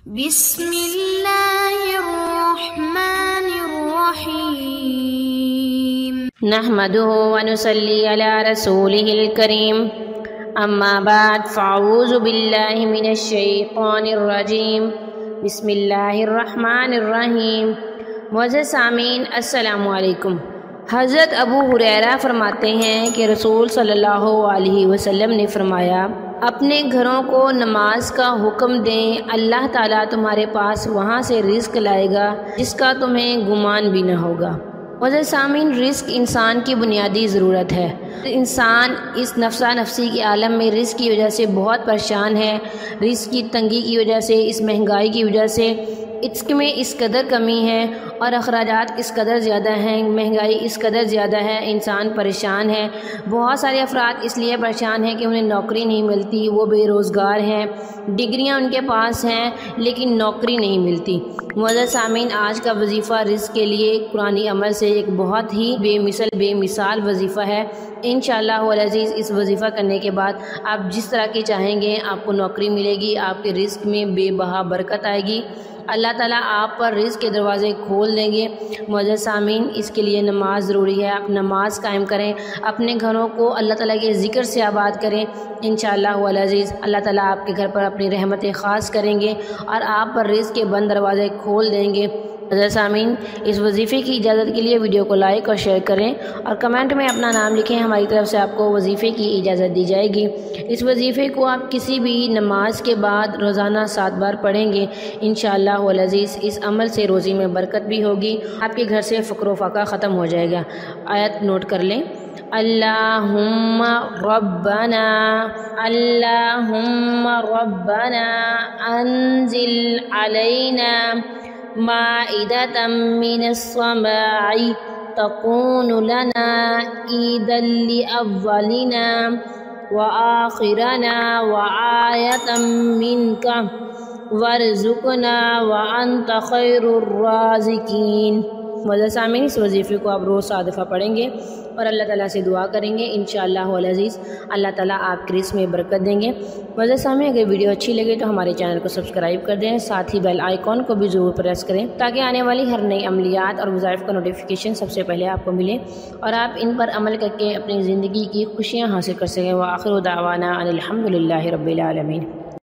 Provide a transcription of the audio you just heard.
بسم اللہ الرحمن الرحیم نحمده ونصلي على رسوله الكريم اما بعد فاعوذ باللہ من الشیطان الرجیم بسم اللہ الرحمن الرحیم۔ معزز سامعین السلام علیکم۔ حضرت ابو ہریرہ فرماتے ہیں کہ رسول صلی اللہ علیہ وسلم نے فرمایا، اپنے گھروں کو نماز کا حکم دیں، اللہ تعالیٰ تمہارے پاس وہاں سے رزق لائے گا جس کا تمہیں گمان بھی نہ ہوگا۔ معزز سامعین، رزق انسان کی بنیادی ضرورت ہے۔ انسان اس نفسا نفسی کے عالم میں رزق کی وجہ سے بہت پریشان ہے۔ رزق کی تنگی کی وجہ سے، اس مہنگائی کی وجہ سے اس میں اس قدر کمی ہے اور اخراجات اس قدر زیادہ ہیں، مہنگائی اس قدر زیادہ ہے، انسان پریشان ہے۔ بہت سارے افراد اس لیے پریشان ہیں کہ انہیں نوکری نہیں ملتی، وہ بے روزگار ہیں، ڈگریاں ان کے پاس ہیں لیکن نوکری نہیں ملتی۔ معزز سامعین، آج کا وظیفہ رزق کے لیے قرآنی عمل سے ایک بہت ہی بے مثال وظیفہ ہے۔ انشاءاللہ العزیز اس وظیفہ کرنے کے بعد آپ جس طرح کی چاہیں گے آپ کو نوکری ملے گی، آپ کے رزق میں بے بہا برکت آئے گی، اللہ تعالیٰ آپ پر رزق کے دروازے کھول دیں گے۔ معزز سامعین، اس کے لیے نماز ضروری ہے۔ آپ نماز قائم کریں، اپنے گھروں کو اللہ تعالیٰ کے ذکر سے آباد کریں۔ انشاءاللہ العزیز اللہ تعالیٰ آپ کے گھر پر اپنی رحمتیں خاص کریں گے اور آپ پر رزق کے بند دروازے کھول دیں گے۔ معزز سامعین، اس وظیفے کی اجازت کے لیے ویڈیو کو لائک اور شیئر کریں اور کمنٹ میں اپنا نام لکھیں، ہماری طرف سے آپ کو وظیفے کی اجازت دی جائے گی۔ اس وظیفے کو آپ کسی بھی نماز کے بعد روزانہ 7 بار پڑھیں گے۔ انشاءاللہ العزیز اس عمل سے روزی میں برکت بھی ہوگی، آپ کے گھر سے فقر و فاقہ ختم ہو جائے گا۔ آیت نوٹ کر لیں۔ اللہم ربنا انزل علینا مائدة من السماء تكون لنا عيدا لأولنا وآخرنا وآية منك وارزقنا وأنت خير الرازقين۔ معزز سامعین، اس وظیفے کو آپ روز 7 دفعہ پڑھیں گے اور اللہ تعالیٰ سے دعا کریں گے۔ انشاءاللہ العزیز اللہ تعالیٰ آپ کے رزق میں برکت دیں گے۔ معزز سامعین، اگر ویڈیو اچھی لگے تو ہمارے چینل کو سبسکرائب کر دیں، ساتھ ہی بیل آئیکن کو بھی ضرور پریس کریں تاکہ آنے والی ہر نئی عملیات اور وظائف کا نوٹیفیکیشن سب سے پہلے آپ کو ملے اور آپ ان پر عمل کر کے اپنی زندگی کی خوشیاں حاصل کر سکیں۔ وآخر دعوانا ان الحمد للہ رب العالمین۔